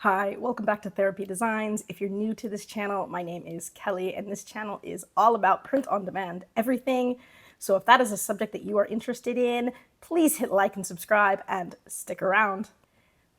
Hi, welcome back to Therapy Designs. If you're new to this channel, my name is Kelly, and this channel is all about print on demand everything. So if that is a subject that you are interested in, please hit like and subscribe and stick around.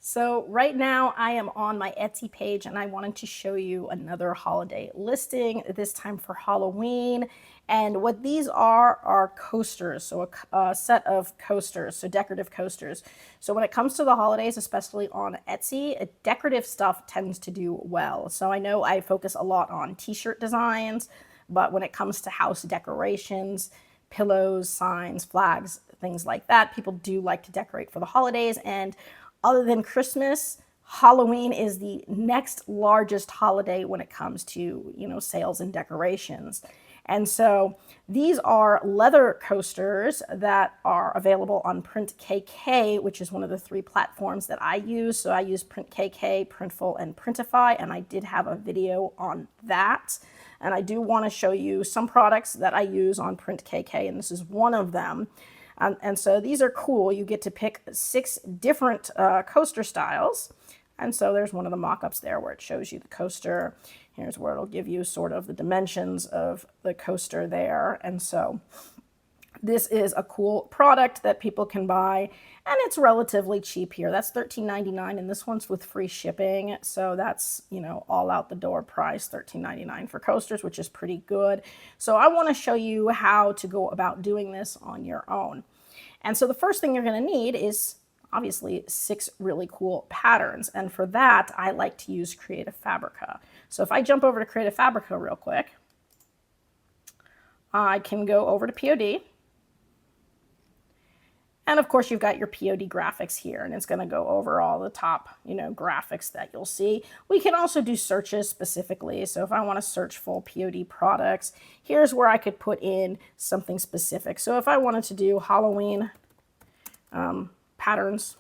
So right now I am on my Etsy page and I wanted to show you another holiday listing, this time for Halloween. And what these are coasters, so a set of coasters, so decorative coasters. So when it comes to the holidays, especially on Etsy, decorative stuff tends to do well. So I know I focus a lot on t-shirt designs, but when it comes to house decorations, pillows, signs, flags, things like that, people do like to decorate for the holidays. And other than Christmas, Halloween is the next largest holiday when it comes to, sales and decorations. And so these are leather coasters that are available on PrintKK, which is one of the 3 platforms that I use. So I use PrintKK, Printful, and Printify, and I did have a video on that. And I do want to show you some products that I use on PrintKK, and this is one of them. And so these are cool. You get to pick 6 different coaster styles. And so there's one of the mock-ups there where it shows you the coaster. Here's where it'll give you sort of the dimensions of the coaster there. And so this is a cool product that people can buy, and it's relatively cheap here. That's $13.99, and this one's with free shipping. So that's, all out the door price, $13.99 for coasters, which is pretty good. So I want to show you how to go about doing this on your own. And so the first thing you're going to need is obviously 6 really cool patterns. And for that, I like to use Creative Fabrica. So if I jump over to Creative Fabrica real quick, I can go over to POD. And of course, you've got your POD graphics here, and it's going to go over all the top, graphics that you'll see. We can also do searches specifically. So if I want to search full POD products, here's where I could put in something specific. So if I wanted to do Halloween patterns,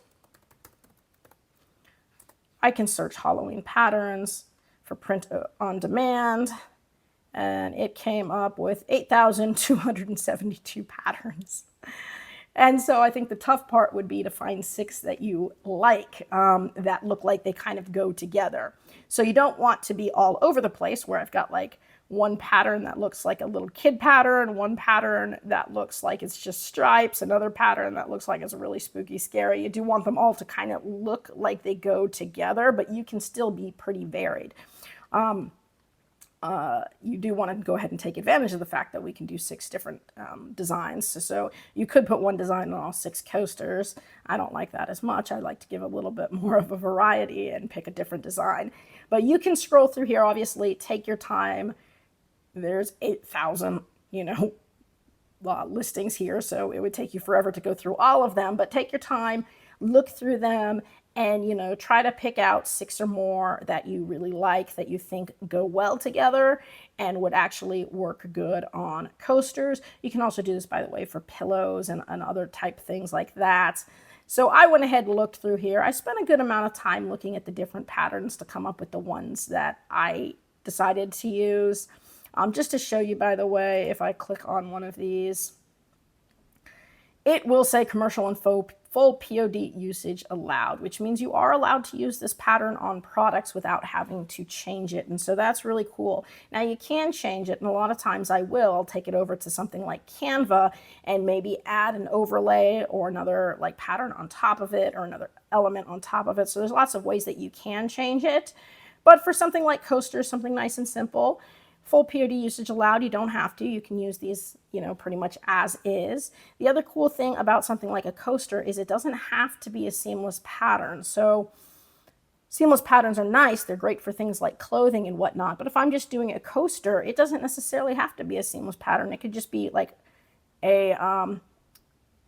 I can search Halloween patterns for print on demand, and it came up with 8,272 patterns. And so I think the tough part would be to find 6 that you like, that look like they kind of go together. So you don't want to be all over the place where I've got like one pattern that looks like a little kid pattern, one pattern that looks like it's just stripes, another pattern that looks like it's really spooky, scary. You do want them all to kind of look like they go together, but you can still be pretty varied. You do want to go ahead and take advantage of the fact that we can do 6 different designs. So you could put one design on all 6 coasters. I don't like that as much. I like to give a little bit more of a variety and pick a different design. But you can scroll through here, obviously, take your time. There's 8,000, listings here, so it would take you forever to go through all of them. But take your time, look through them, and try to pick out 6 or more that you really like, that you think go well together and would actually work good on coasters. You can also do this, by the way, for pillows and other type things like that. So I went ahead and looked through here. I spent a good amount of time looking at the different patterns to come up with the ones that I decided to use. Just to show you, by the way, if I click on one of these, it will say commercial and full POD usage allowed, which means you are allowed to use this pattern on products without having to change it. And so that's really cool. Now you can change it, and a lot of times I will. I'll take it over to something like Canva and maybe add an overlay or another like pattern on top of it or another element on top of it. So there's lots of ways that you can change it. But for something like coasters, something nice and simple, full POD usage allowed. You don't have to. You can use these, pretty much as is. The other cool thing about something like a coaster is it doesn't have to be a seamless pattern. So seamless patterns are nice. They're great for things like clothing and whatnot. But if I'm just doing a coaster, it doesn't necessarily have to be a seamless pattern. It could just be like a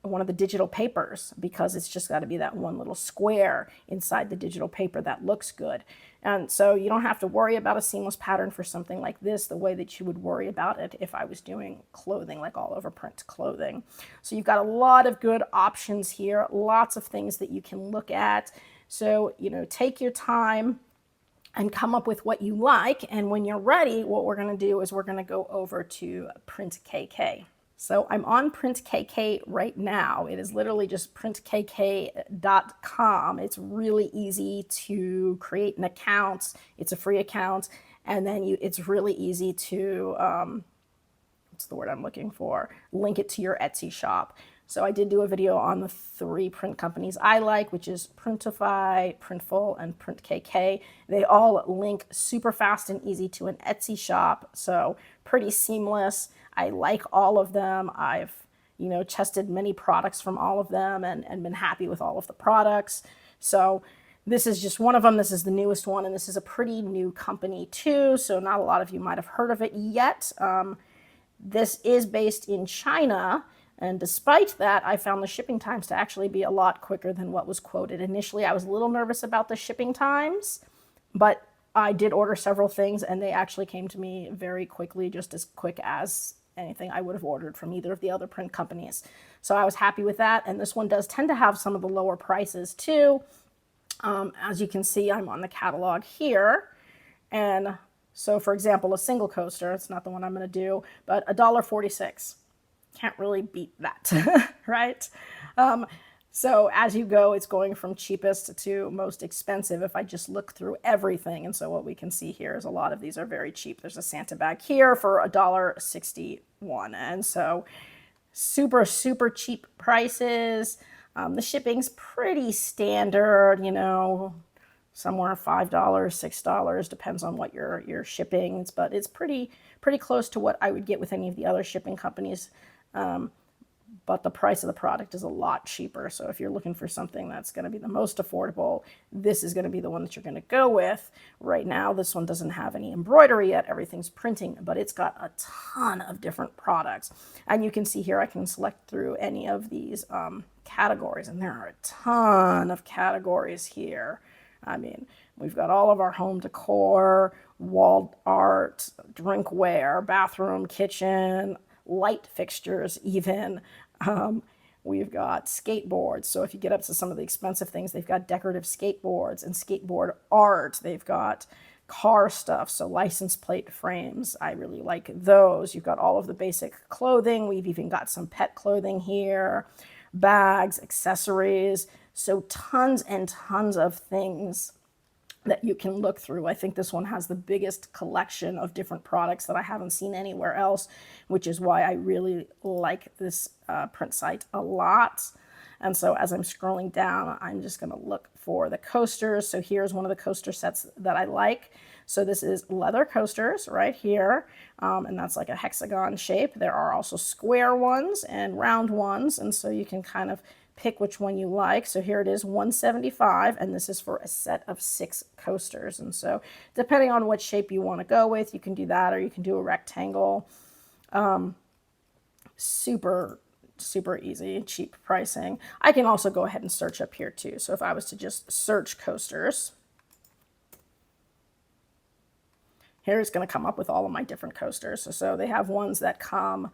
one of the digital papers, because it's just got to be that one little square inside the digital paper that looks good. And so you don't have to worry about a seamless pattern for something like this the way that you would worry about it if I was doing clothing, like all over print clothing. So you've got a lot of good options here, lots of things that you can look at. So, take your time and come up with what you like. And when you're ready, what we're going to do is we're going to go over to PrintKK. So I'm on PrintKK right now. It is literally just printkk.com. It's really easy to create an account. It's a free account. And then it's really easy to, what's the word I'm looking for? Link it to your Etsy shop. So I did do a video on the 3 print companies I like, which is Printify, Printful, and PrintKK. They all link super fast and easy to an Etsy shop, so pretty seamless. I like all of them. I've tested many products from all of them and been happy with all of the products. So this is just one of them. This is the newest one, and this is a pretty new company too, so not a lot of you might have heard of it yet. This is based in China, and despite that, I found the shipping times to actually be a lot quicker than what was quoted. Initially, I was a little nervous about the shipping times, but I did order several things, and they actually came to me very quickly, just as quick as anything I would have ordered from either of the other print companies. So I was happy with that, and this one does tend to have some of the lower prices too. As you can see, I'm on the catalog here, and so for example, a single coaster, it's not the one I'm going to do, but $1.46. Can't really beat that, right? So as you go, it's going from cheapest to most expensive if I just look through everything. And so what we can see here is a lot of these are very cheap. There's a Santa bag here for $1.61. And so super, super cheap prices. The shipping's pretty standard, somewhere $5, $6, depends on what you're shipping. But it's pretty close to what I would get with any of the other shipping companies. But the price of the product is a lot cheaper. So if you're looking for something that's going to be the most affordable, this is going to be the one that you're going to go with. Right now, this one doesn't have any embroidery yet. Everything's printing, but it's got a ton of different products. And you can see here, I can select through any of these categories, and there are a ton of categories here. I mean, we've got all of our home decor, wall art, drinkware, bathroom, kitchen, light fixtures even. We've got skateboards. So if you get up to some of the expensive things, they've got decorative skateboards and skateboard art. They've got car stuff, so license plate frames. I really like those. You've got all of the basic clothing. We've even got some pet clothing here, bags, accessories. So tons and tons of things that you can look through. I think this one has the biggest collection of different products that I haven't seen anywhere else, which is why I really like this print site a lot. And so as I'm scrolling down, I'm just going to look for the coasters. So here's one of the coaster sets that I like. So this is leather coasters right here, and that's like a hexagon shape. There are also square ones and round ones, and so you can kind of pick which one you like. So here it is, $175, and this is for a set of 6 coasters. And so depending on what shape you want to go with, you can do that, or you can do a rectangle. Super easy, cheap pricing. I can also go ahead and search up here too. So if I was to just search coasters, here it's going to come up with all of my different coasters. So they have ones that come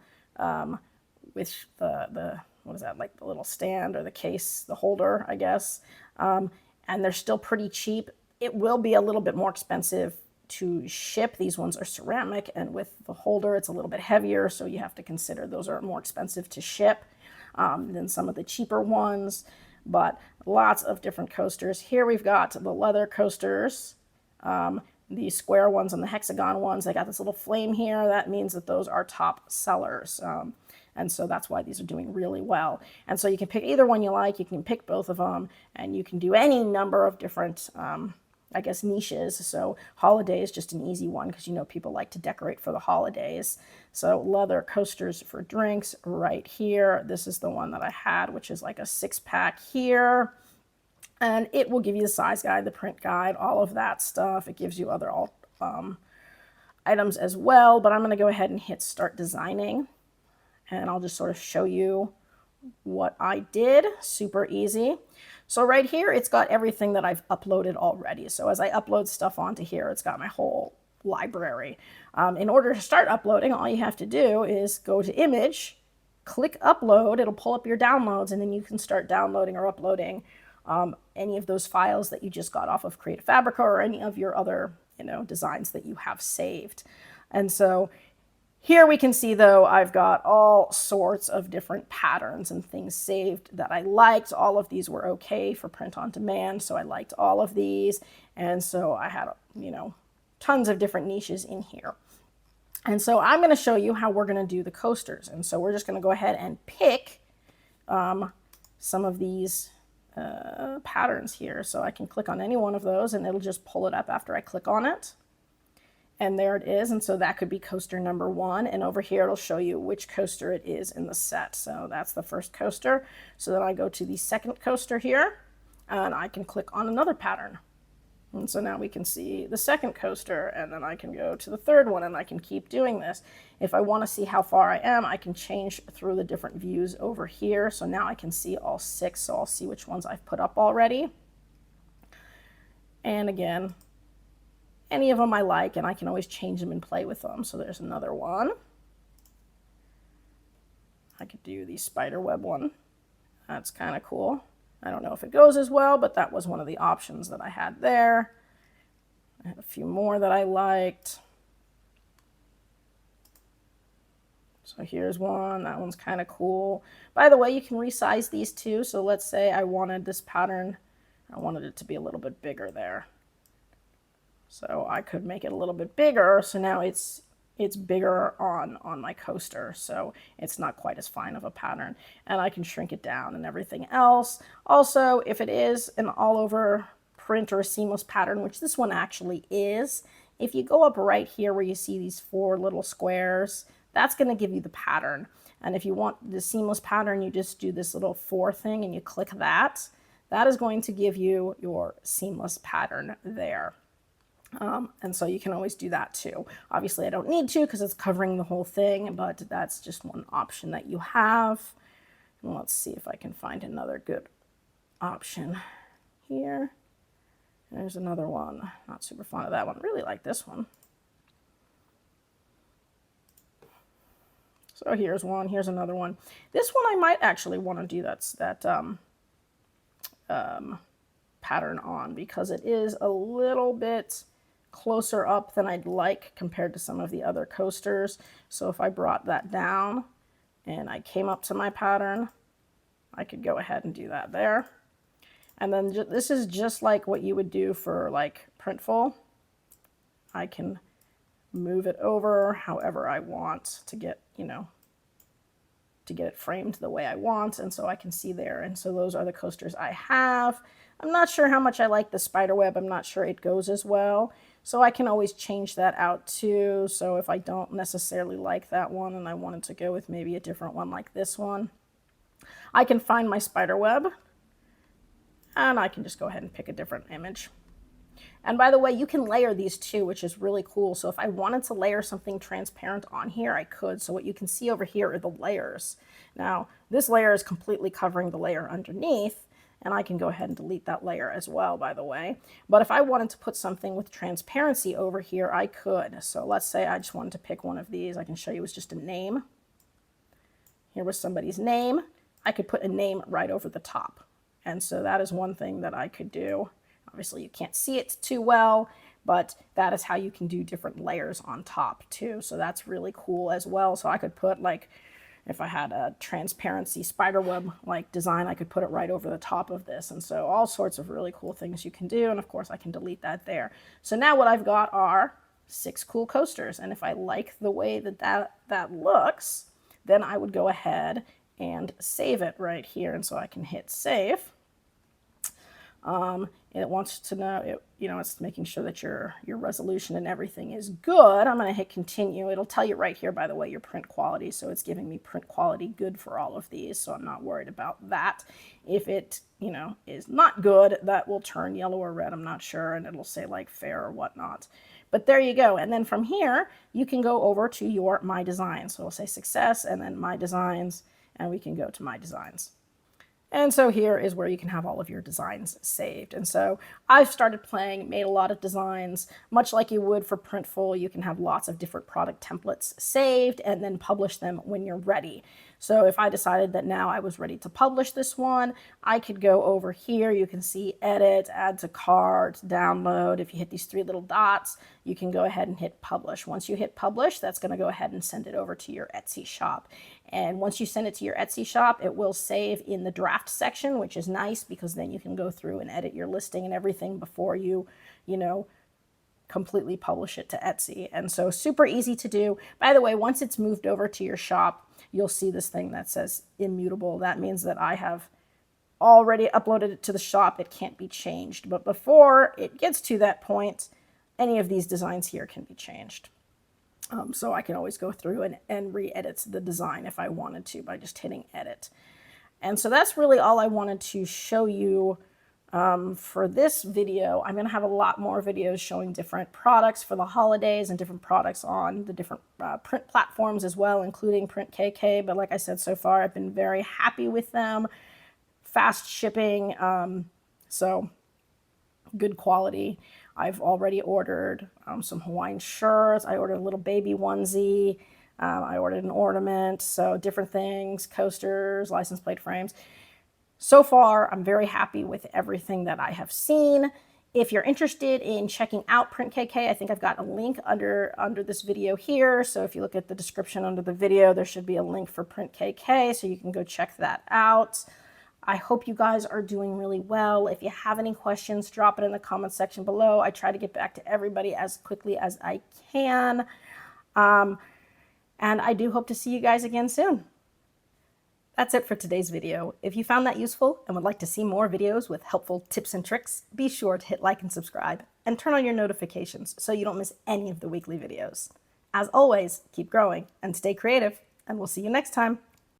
with the what is that, like the little stand or the case, the holder, I guess. And they're still pretty cheap. It will be a little bit more expensive to ship. These ones are ceramic, and with the holder, it's a little bit heavier, so you have to consider those are more expensive to ship than some of the cheaper ones. But lots of different coasters. Here we've got the leather coasters, the square ones and the hexagon ones. They got this little flame here. That means that those are top sellers. And so that's why these are doing really well. And so you can pick either one you like. You can pick both of them, and you can do any number of different, I guess, niches. So holiday is just an easy one because people like to decorate for the holidays. So leather coasters for drinks right here. This is the one that I had, which is like a 6-pack here. And it will give you the size guide, the print guide, all of that stuff. It gives you other items as well. But I'm going to go ahead and hit start designing. And I'll just sort of show you what I did. Super easy. So right here, it's got everything that I've uploaded already. So as I upload stuff onto here, it's got my whole library. In order to start uploading, all you have to do is go to image, click upload. It'll pull up your downloads, and then you can start downloading or uploading any of those files that you just got off of Creative Fabrica or any of your other designs that you have saved. And so Here we can see, though, I've got all sorts of different patterns and things saved that I liked. All of these were okay for print on demand, so I liked all of these. And so I had, tons of different niches in here. And so I'm going to show you how we're going to do the coasters. And so we're just going to go ahead and pick some of these patterns here. So I can click on any one of those and it'll just pull it up after I click on it. And there it is. And so that could be coaster number 1. And over here, it'll show you which coaster it is in the set. So that's the first coaster. So then I go to the second coaster here and I can click on another pattern. And so now we can see the second coaster, and then I can go to the third one and I can keep doing this. If I want to see how far I am, I can change through the different views over here. So now I can see all 6. So I'll see which ones I've put up already. And again, any of them I like, and I can always change them and play with them. So there's another one. I could do the spider web one. That's kind of cool. I don't know if it goes as well, but that was one of the options that I had there. I had a few more that I liked. So here's one. That one's kind of cool. By the way, you can resize these too. So let's say I wanted this pattern, I wanted it to be a little bit bigger there. So I could make it a little bit bigger. So now it's bigger on my coaster, so it's not quite as fine of a pattern, and I can shrink it down and everything else. Also, if it is an all over print or a seamless pattern, which this one actually is, if you go up right here where you see these 4 little squares, that's going to give you the pattern. And if you want the seamless pattern, you just do this little 4 thing and you click that. That is going to give you your seamless pattern there. And so you can always do that too. Obviously I don't need to because it's covering the whole thing, but that's just one option that you have. And let's see if I can find another good option here. There's another one. Not super fond of that one. Really like this one. So here's one. Here's another one. This one I might actually want to do that pattern on, because it is a little bit closer up than I'd like compared to some of the other coasters. So if I brought that down and I came up to my pattern, I could go ahead and do that there. And then this is just like what you would do for like Printful. I can move it over however I want to get, to get it framed the way I want. And so I can see there. And so those are the coasters I have. I'm not sure how much I like the spider web. I'm not sure it goes as well. So I can always change that out too. So if I don't necessarily like that one and I wanted to go with maybe a different one like this one, I can find my spider web and I can just go ahead and pick a different image. And by the way, you can layer these too, which is really cool. So if I wanted to layer something transparent on here, I could. So what you can see over here are the layers. Now, this layer is completely covering the layer underneath, and I can go ahead and delete that layer as well, by the way. But if I wanted to put something with transparency over here, I could. So let's say I just wanted to pick one of these. I can show you it's just a name. Here was somebody's name. I could put a name right over the top. And so that is one thing that I could do. Obviously, you can't see it too well, but that is how you can do different layers on top too. So that's really cool as well. So I could put, like, if I had a transparency spiderweb like design, I could put it right over the top of this. And so all sorts of really cool things you can do. And of course I can delete that there. So now what I've got are 6 cool coasters. And if I like the way that looks, then I would go ahead and save it right here. And so I can hit save. It wants to know, it's making sure that your resolution and everything is good. I'm going to hit continue. It'll tell you right here, by the way, your print quality. So it's giving me print quality good for all of these. So I'm not worried about that. If it, is not good, that will turn yellow or red. I'm not sure. And it'll say like fair or whatnot. But there you go. And then from here, you can go over to your My Designs. So it'll say success and then My Designs, and we can go to My Designs. And so here is where you can have all of your designs saved. And so I've started playing, made a lot of designs, much like you would for Printful. You can have lots of different product templates saved and then publish them when you're ready. So if I decided that now I was ready to publish this one, I could go over here. You can see edit, add to cart, download. If you hit these three little dots, you can go ahead and hit publish. Once you hit publish, that's going to go ahead and send it over to your Etsy shop. And once you send it to your Etsy shop, it will save in the draft section, which is nice because then you can go through and edit your listing and everything before you completely publish it to Etsy. And so super easy to do. By the way, once it's moved over to your shop, you'll see this thing that says immutable. That means that I have already uploaded it to the shop. It can't be changed. But before it gets to that point, any of these designs here can be changed. So I can always go through and re-edit the design if I wanted to by just hitting edit. And so that's really all I wanted to show you for this video. I'm going to have a lot more videos showing different products for the holidays and different products on the different print platforms as well, including PrintKK. But like I said, so far I've been very happy with them. Fast shipping, so good quality. I've already ordered some Hawaiian shirts. I ordered a little baby onesie. I ordered an ornament, so different things, coasters, license plate frames. So far, I'm very happy with everything that I have seen. If you're interested in checking out PrintKK, I think I've got a link under this video here. So if you look at the description under the video, there should be a link for PrintKK, so you can go check that out. I hope you guys are doing really well. If you have any questions, drop it in the comments section below. I try to get back to everybody as quickly as I can. And I do hope to see you guys again soon. That's it for today's video. If you found that useful and would like to see more videos with helpful tips and tricks, be sure to hit like and subscribe and turn on your notifications so you don't miss any of the weekly videos. As always, keep growing and stay creative, and we'll see you next time.